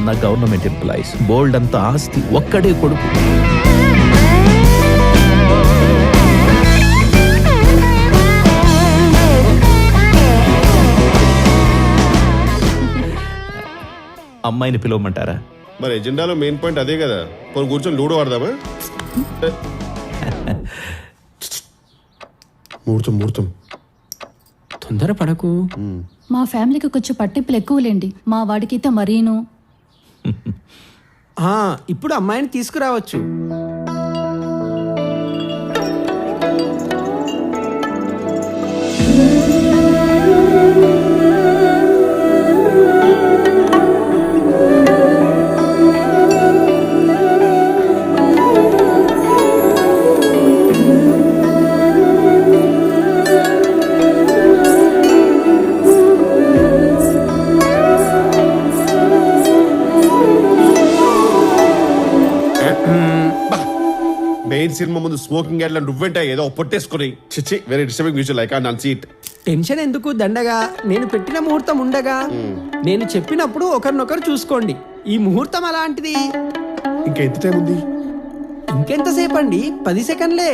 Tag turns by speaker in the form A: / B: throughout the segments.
A: నాన్న government employees, బోల్డ్ అంత ఆస్తి, ఒక్కడే కొడుకు. అమ్మాయిని పిలవమంటారా?
B: మరి ఎజెండాలో మెయిన్ పాయింట్ అదే కదా. కొన్ని కూర్చొని లూడో ఆడదామా? ముహూర్తం
C: తొందర పడకు.
D: మా ఫ్యామిలీకి కొంచెం పట్టింపులు ఎక్కువలేండి, మా వాడికైతే మరీను.
C: ఇప్పుడు అమ్మాయిని తీసుకురావచ్చు.
B: మెయిన్ సినిమా ముందు స్మోకింగ్ యాడ్ నువ్వేంటా ఏదో పొట్టేసుకుని చిచ్చి very disturbing visual I can't unsee it.
C: Tension ఎందుకు దండగా, నేను పెట్టిన ముహూర్తం ఉండగా నేను చెప్పినప్పుడు ఒకరినొకరు చూసుకోండి. ఈ ముహూర్తం అలాంటిది.
B: ఇంకా ఎంత టైం ఉంది?
C: ఇంకెంతసేపు అండి, 10 సెకండ్లే.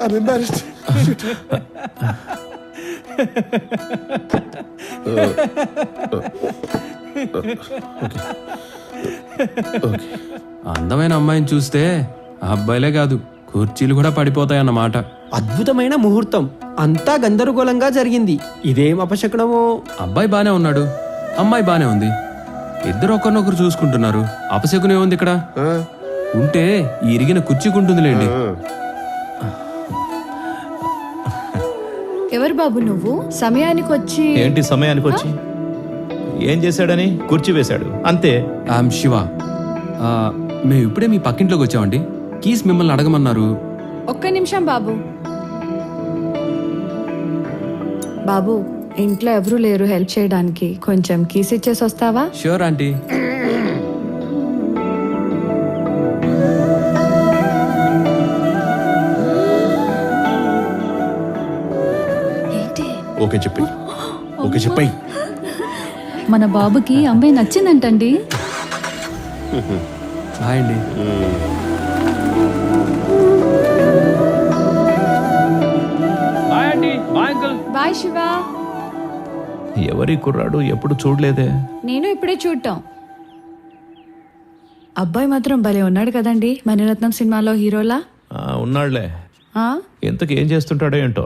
B: I'm embarrassed.
E: అందమైన అమ్మాయిని చూస్తే అబ్బాయిలే కాదు కుర్చీలు కూడా పడిపోతాయన్నమాట.
C: అద్భుతమైన ముహూర్తం, అంతా గందరగోళంగా జరిగింది. ఇదేం అపశకునమో.
E: అబ్బాయి బానే ఉన్నాడు, అమ్మాయి బానే ఉంది, ఇద్దరు ఒకరినొకరు చూసుకుంటున్నారు. అపశకునే ఉంది ఇక్కడ. ఉంటే ఈ ఇరిగిన కుర్చీకుంటుందిలేండి.
D: ఎవరు బాబు నువ్వు? సమయానికి వచ్చి
A: ఏంటి సమయానికి వచ్చి? ఏం చేశాడని? కుర్చీ వేశాడు అంతే.
E: ఐఎమ్ శివ. మేము ఇప్పుడే మీ పక్కింట్లోకి వచ్చామండి. కీస్ మిమ్మల్ని అడగమన్నారు.
D: ఒక్క నిమిషం బాబు. బాబు, ఇంట్లో ఎవరు లేరు హెల్ప్ చేయడానికి, కొంచెం కీస్ ఇచ్చేసి వస్తావా?
E: Sure aunty.
B: ఓకే చెప్పాయి.
D: మన బాబుకి అమ్మాయి నచ్చిందంటండి.
E: హాయ్ అండి. Bye aunty. Bye uncle.
D: Bye Shiva.
A: ఎవరి కుర్రాడు? ఎప్పుడు చూడలేదే.
D: నేను ఇప్పుడే చూడటం. అబ్బాయి మాత్రం భలే ఉన్నాడు కదండి, మణిరత్నం సినిమాలో హీరోలా.
A: ఉన్నాళ్లే. ఎంతకు ఏం చేస్తుంటాడో ఏంటో.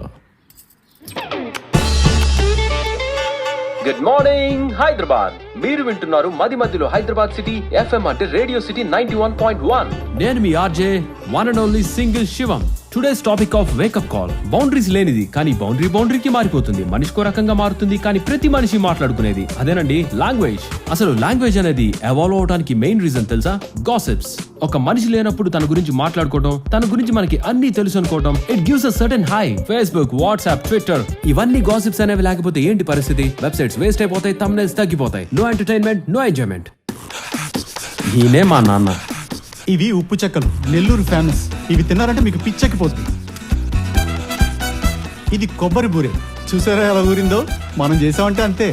F: Good morning Hyderabad. మీరు వింటున్నారు మది మధ్యలో హైదరాబాద్ సిటీ ఎఫ్ఎం అంటే రేడియో సిటీ 91.1.
E: నేను మీ RJ one and only single Shivam. Today's topic of wake up call. Boundaries లేనిది కానీ బౌండరీకి మారిపోతుంది. మనిషికో రకంగా మారుతుంది కానీ ప్రతి మనిషి మాట్లాడుకునేది అదేనండి లాంగ్వేజ్. అసలు లాంగ్వేజ్ అనేది ఎవాల్వ్ అవడానికి మెయిన్ రీజన్ తెలుసా? గాసిప్స్. ఒక మనిషి లేనప్పుడు తన గురించి మాట్లాడుకోవడం, తన గురించి మనకి అన్ని తెలుసు అనుకోవడం, it gives a certain high. Facebook, WhatsApp, Twitter ఇవన్నీ గాసిప్స్ అనేవి లేకపోతే ఏంటి పరిస్థితి? వెబ్సైట్స్ వేస్ట్ అయిపోతాయి, థంబ్నెయిల్స్ తగ్గిపోతాయి, నో ఎంటర్టైన్మెంట్, నో ఎంజాయ్మెంట్. ఈయనే మా నాన్న.
G: ఇవి ఉప్పు చెక్కలు, నెల్లూరు ఫేమస్. ఇవి తిన్నారంటే మీకు పిచ్చెక్కిపోతుంది. ఇది కొబ్బరి బూరే, చూసారా ఎలా ఊరిందో? మనం చేసామంటే అంతే.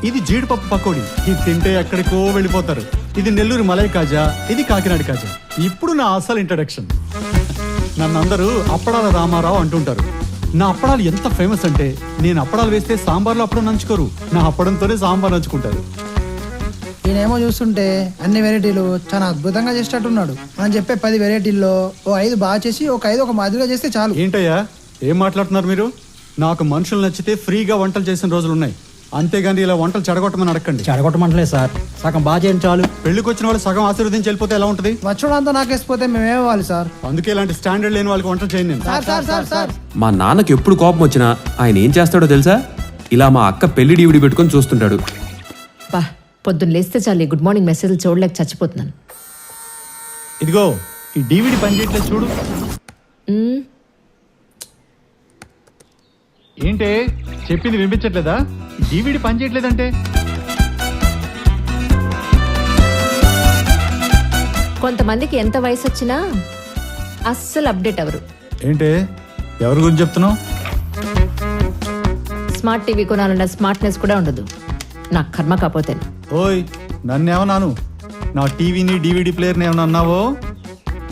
G: ఇది జీడిపప్పు పకోడీ, ఇది తింటే ఎక్కడికో వెళ్ళిపోతారు. ఇది నెల్లూరు మలై కాజా, ఇది కాకినాడ కాజా. ఇప్పుడు నా అసలు ఇంట్రడక్షన్. నన్ను అందరూ అప్పడాల రామారావు అంటుంటారు. నా అప్పడాలు ఎంత ఫేమస్ అంటే నేను అప్పడాలు వేస్తే సాంబార్లో అప్పడం నంచుకోరు, నా అప్పడంతోనే సాంబార్ నంచుకుంటారు.
H: ఈయనేమో చూస్తుంటే అన్ని వెరైటీలు చాలా అద్భుతంగా చేసేటట్టున్నాడు. మనం చెప్పే 10 వెరైటీల్లో ఓ 5 బాగా చేసి ఒక 5 ఒక మాదిరిగా చేస్తే చాలు.
G: ఏంటయ్యా ఏం మాట్లాడుతున్నారు మీరు? నాకు మనుషులు నచ్చితే ఫ్రీగా వంటలు చేసిన రోజులున్నాయి. అంతేగాని ఇలా వంటలు చెడగొట్టమని అడగండి.
C: చెడగొట్టమంటలేదు సార్, సగం బాగా చేయండి చాలు.
G: పెళ్లికి వచ్చిన వాళ్ళు సగం ఆశీర్వదించి వెళ్ళిపోతే ఎలా ఉంటుంది?
H: వచ్చుడంతా నాకేసిపోతే మేమేవాలి సార్.
G: అందుకే ఇలాంటి స్టాండర్డ్ లేని వాళ్ళకి వంటలు చేయండి నేను.
H: సార్ సార్ సార్ సార్
E: మా నాన్నకి ఎప్పుడు కోపం వచ్చినా ఆయన ఏం చేస్తాడో తెలుసా? ఇలా మా అక్క పెళ్లి డీవిడి పెట్టుకొని చూస్తుంటాడు.
I: బా పొద్దున్న లేస్తే చాలు గుడ్ మార్నింగ్ మెసేజ్లు చూడలేక చచ్చిపోతున్నాను.
G: ఇదిగో ఈ DVD పని చేయట్లేదు చూడు. ఏంటే చెప్పింది వినిపించట్లేదా? DVD పని చేయట్లేదంటే
I: కొంతమందికి ఎంత వయసు వచ్చినా అస్సలు అప్డేట్ అవరు.
G: ఏంటే ఎవరి గురించి చెప్తున్నావు?
I: స్మార్ట్ టీవీ కొనాలన్న స్మార్ట్నెస్ కూడా ఉండదు. నా కర్మ కాపోతే.
G: ఓయ్ నన్నేమన్నాను? నా టీవీని DVD ప్లేయర్ని ఏమన్నా అన్నావో?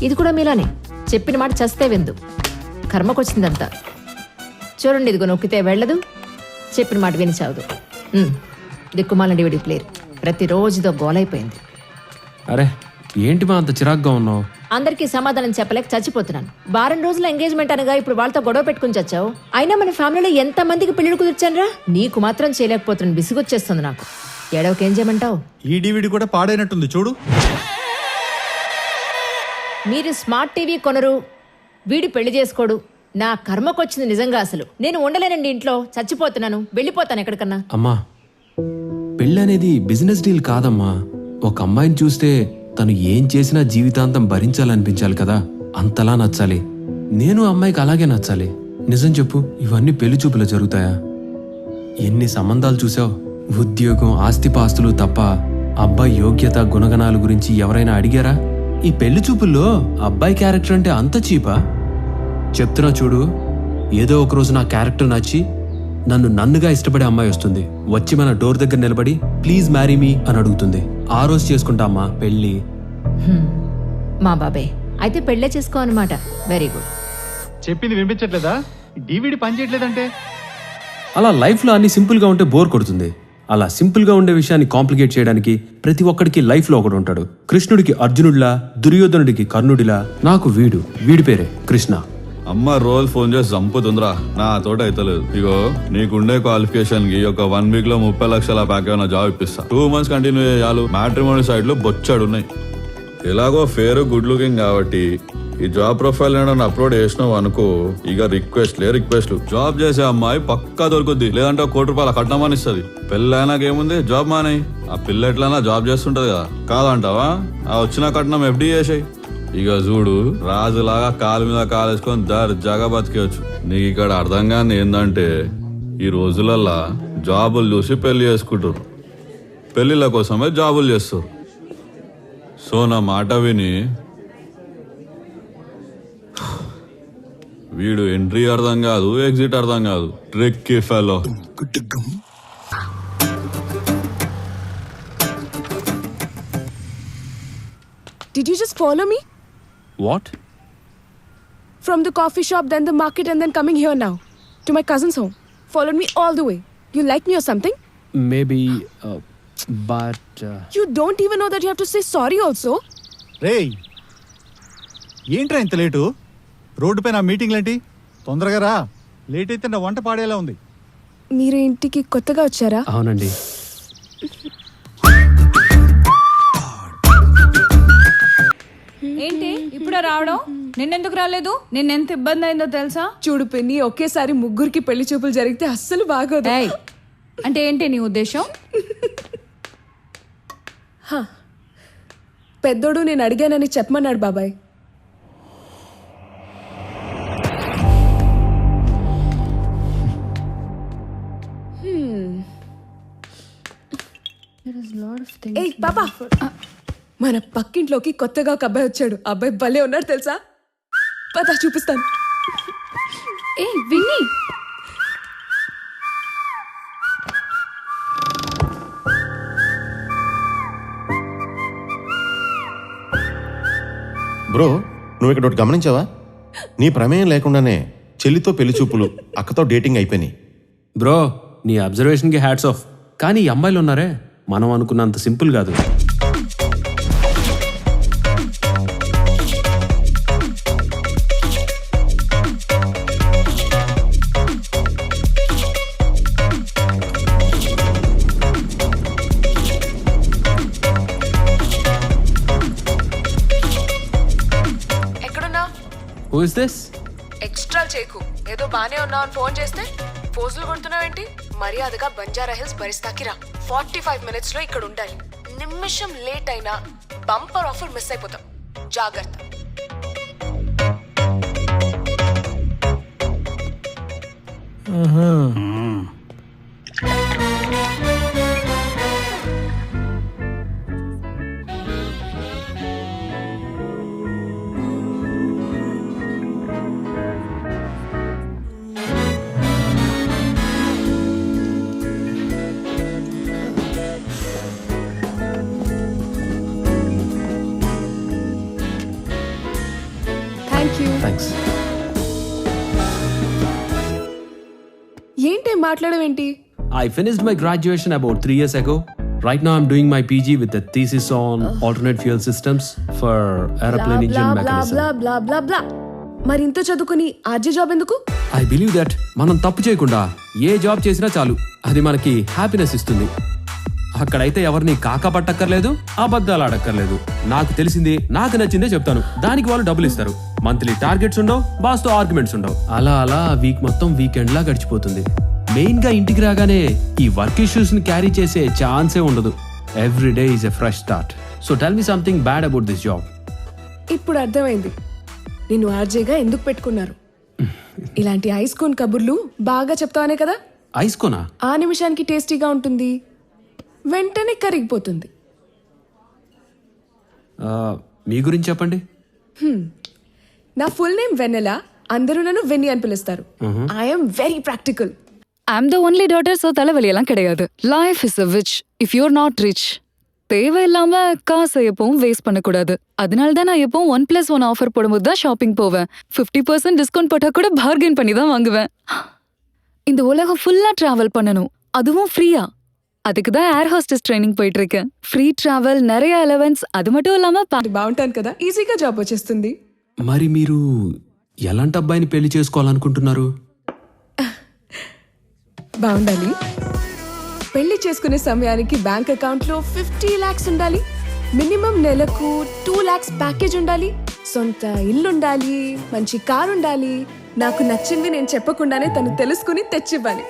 I: ఇది కూడా మీలానే చెప్పిన మాట చస్తే విందు. కర్మకొచ్చిందంతా. చూడండి, ఇదిగో నొక్కితే వెళ్ళదు, చెప్పిన మాట విని చావదు. దిక్కుమాల డివిడి ప్లేయర్ ప్రతిరోజుతో గోలైపోయింది.
E: అరే ఏంటి మా అంత చిరాగ్గా ఉన్నావు?
I: అందరికీ సమాధానం చెప్పలేక చచ్చిపోతున్నాను. వారం రోజుల ఎంగేజ్మెంట్ అనగా ఇప్పుడు వాళ్ళతో గొడవ పెట్టుకుని చచ్చావు. అయినా మన ఫ్యామిలీలో ఎంత మందికి పెళ్లిళ్ళు కుదిర్చానరా? నీకు మాత్రం చేయలేకపోతున్నాను, బిసుగొచ్చేస్తుంది నాకు. ఏడవకేం చేయమంటావు?
G: ఈ DVD కూడా పాడైనట్టుంది చూడు.
I: మీరు స్మార్ట్ టీవీ కొనరు, వీడి పెళ్లి చేసుకోడు. నా కర్మకొచ్చింది నిజంగా. అసలు నేను ఉండలేనండి ఇంట్లో, చచ్చిపోతున్నాను, వెళ్ళిపోతాను ఎక్కడికన్నా.
E: అమ్మా పెళ్ళి అనేది బిజినెస్ డీల్ కాదమ్మా. ఒక అమ్మాయిని చూస్తే తను ఏం చేసినా జీవితాంతం భరించాలనిపించాలి కదా, అంతలా నచ్చాలి. నేను అమ్మాయికి అలాగే నచ్చాలి. నిజం చెప్పు, ఇవన్నీ పెళ్లి చూపులో జరుగుతాయా? ఎన్ని సంబంధాలు చూసావు? ఉద్యోగం, ఆస్తిపాస్తులు తప్ప అబ్బాయి యోగ్యత, గుణగణాల గురించి ఎవరైనా అడిగారా? ఈ పెళ్లి చూపుల్లో అబ్బాయి క్యారెక్టర్ అంటే అంత చీపా? చెప్తున్నా చూడు, ఏదో ఒకరోజు నా క్యారెక్టర్ నచ్చి నన్నుగా ఇష్టపడే అమ్మాయి వస్తుంది. వచ్చి మన డోర్ దగ్గర నిలబడి ప్లీజ్ మ్యారీ మీ అని అడుగుతుంది. ఆ రోజు చేసుకుంటా అమ్మా పెళ్ళి.
I: మా బాబే అయితే పెళ్ళే చేసుకో అనమాట. Very good.
G: చెప్పింది వినిపించట్లేదా? DVD పని చేయట్లేదంటే
E: అలా లైఫ్లో అన్ని సింపుల్గా ఉంటే బోర్ కొడుతుంది. అలా సింపుల్గా ఉండే విషయాన్ని కాంప్లికేట్ చేయడానికి ప్రతి ఒక్కడికి లైఫ్లో ఒకడు ఉంటాడు. కృష్ణుడికి అర్జునుడిలా, దుర్యోధనుడికి కర్ణుడిలా, నాకు వీడి పేరే కృష్ణ.
J: అమ్మ రోజు ఫోన్ చేసి చంపుతుందిరా, నా తోట అయితలేదు. ఇగో నీకుండే క్వాలిఫికేషన్ కి ఒక 1 వీక్ లో 30 లక్షల ప్యాక్ ఏమైనా జాబ్ ఇప్పిస్తా. 2 మంత్స్ కంటిన్యూ చేయాలి. మ్యాట్రిమోనీ సైడ్ లో బొచ్చాడు ఉన్నాయి. ఎలాగో ఫేర్ గుడ్ లుకింగ్ కాబట్టి ఈ జాబ్ ప్రొఫైల్ అప్లోడ్ చేసినావు అనుకో, ఇక రిక్వెస్ట్లు. జాబ్ చేసే అమ్మాయి పక్కా దొరుకుద్ది. లేదంటే 1 కోటి రూపాయల కట్నం ఇస్తుంది. పెళ్ళైనాకేముంది, జాబ్ మానేయి. ఆ పిల్ల ఎట్లైనా జాబ్ చేస్తుంటది కదా, కాదంటావా? ఆ వచ్చిన కట్నం FD చేసాయి. ఇక చూడు, రాజులాగా కాలు మీద కాలేసుకొని దర్జాగా బతికేయచ్చు. నీకు ఇక్కడ అర్థం కాని ఏంటంటే, ఈ రోజులల్లా జాబులు చూసి పెళ్లి చేసుకుంటారు, పెళ్లిళ్ళ కోసమే జాబులు చేస్తారు. సో నా మాట విని, వీడు ఎంట్రీ అర్థం కాదు, ఎగ్జిట్ అర్థం కాదు, tricky fellow.
K: Did you just follow me?
E: What?
K: From the coffee shop, then the market, and then coming here now. To my cousin's home. Followed me all the way. You like me or something?
E: Maybe, but...
K: You don't even know that you have to say sorry also.
G: రేయ్ ఏంట్రా ఇంత late? Road పైన మీటింగ్లేంటి? తొందరగా రా, late అయితే నా వంట పాడేలా ఉంది.
K: మీరు ఇంటికి కొత్తగా వచ్చారా?
E: అవునండి.
L: ఏంటి ఇప్పుడే రావడం? నిన్నెందుకు రాలేదు? నిన్నెంత ఇబ్బంది అయిందో తెలుసా?
K: చూడు పిన్ని, ఒకేసారి ముగ్గురికి పెళ్లి చూపులు జరిగితే అస్సలు బాగోదు.
L: అంటే ఏంటి నీ ఉద్దేశం?
K: పెద్దోడు నేను అడిగానని చెప్పమన్నాడు బాబాయ్. ఏయ్ పాపా, మన పక్కింట్లోకి కొత్తగా ఒక అబ్బాయి వచ్చాడు. అబ్బాయి భలే ఉన్నాడు తెలుసా? పద చూపిస్తాను.
L: ఏ విన్నీ,
B: బ్రో, నువ్వు ఇక్కడ ఒకటి గమనించావా? నీ ప్రమేయం లేకుండానే చెల్లితో పెళ్లి చూపులు, అక్కతో డేటింగ్ అయిపోయినాయి.
E: బ్రో, నీ అబ్జర్వేషన్కి హ్యాట్స్ ఆఫ్. కానీ ఈ అమ్మాయిలు ఉన్నారే, మనం అనుకున్నంత సింపుల్ కాదు. Who is this?
K: ఎక్స్ట్రా చేకు, ఏదో బానే ఉన్నావు అని ఫోన్ చేస్తే ఫోజులు కొడుతున్నావేంటి? మర్యాదగా బంజారా హిల్స్ బరిస్తాకి రా. 45 minutes లో ఇక్కడ ఉండాలి. నిమిషం లేట్ అయినా బంపర్ ఆఫర్ మిస్ అయిపోతాం. జాగ్రత్త. Thank you.
E: థ్యాంక్స్.
K: ఏంటి మాట్లాడవేంటి?
E: I finished my graduation about 3 years ago. Right now I'm doing my PG with a thesis on alternate fuel systems for airplane engine mechanism.
K: బ్లా బ్లా బ్లా బ్లా. మరి ఇంత చదువుకుని RJ job ఎందుకు?
E: I believe that మనం తప్పు చేయకుండా ఏ job చేసినా చాలు, అది మనకి హ్యాపీనెస్ ఇస్తుంది. అక్కడైతే ఎవరిని కాకపట్టక్కర్లేదు, అబద్ధాలు ఆడక్కర్లేదు. నాకు తెలిసింది, నాకు నచ్చిందే చెప్తాను. దానికి వాళ్ళు డబ్బులు ఇస్తారు. మంత్లీ టార్గెట్స్ ఉండవు, బాస్తో ఆర్గ్యుమెంట్స్ ఉండవు. అలా అలా వీక్ మొత్తం వీకెండ్ లా గడిచిపోతుంది. మెయిన్ గా ఇంటికి రాగానే ఈ వర్క్ ఇష్యూస్ ని క్యారీ చేసే ఛాన్సే ఉండదు. Every day is a fresh start. So tell me something bad about this job.
K: ఇప్పుడు అర్థమైంది నిన్ను ఆర్జేగా ఎందుకు పెట్టుకున్నారు. ఇలాంటి ఐస్ కోన్ కబుర్లు బాగా చెప్తావనే కదా.
E: ఐస్ కోనా?
K: ఆ నిమిషానికి టేస్టీగా ఉంటుంది, వెంటనే కరిగిపోతుంది.
E: మీ గురించి చెప్పండి.
K: నా ఫుల్ నేమ్ వెన్నెలా, అందరూ నన్ను వెన్నీ అని పిలుస్తారు. I'm very practical.
L: I'm the only daughter, so தலைவலி எல்லாம் கிடையாது. Life is a witch if you're not rich. தேவையில்லாம காசை எப்பவும் வேஸ்ட் பண்ணக்கூடாது. அதனால தான் நான் எப்பவும் 1+1 ஆஃபர் போடும்போது தான் ஷாப்பிங் போவேன். 50% டிஸ்கவுண்ட் போட்டா கூட பார்கெயின் பண்ணி தான் வாங்குவேன். இந்த உலகம் ஃபுல்லா டிராவல் பண்ணணும், அதுவும் ஃப்ரீயா. அதுக்கு தான் ஏர் ஹோஸ்டஸ் ட்ரைனிంగ్ போயிட்டு இருக்கேன். ఫ్రీ ట్రావెల్, நிறைய అలవెన్స్, అది மட்டும் ఇல்லாమ
K: బాగుంటాను కదా, ఈజీగా జాబ్ వచ్చేస్తుంది.
E: మరి మీరు ఎలాంటి అబ్బాయిని పెళ్లి చేసుకోవాలనుకుంటున్నారు?
K: బాగుండాలి. పెళ్లి చేసుకునే సమయానికి బ్యాంక్ అకౌంట్ లో 50 lakhs ఉండాలి. మినిమం నెలకు 2 lakhs ప్యాకేజ్ ఉండాలి. సొంత ఇల్లు ఉండాలి. మంచి కారు ఉండాలి. నాకు నచ్చింది నేను చెప్పకుండానే తను తెలుసుకుని తెచ్చివ్వాలి.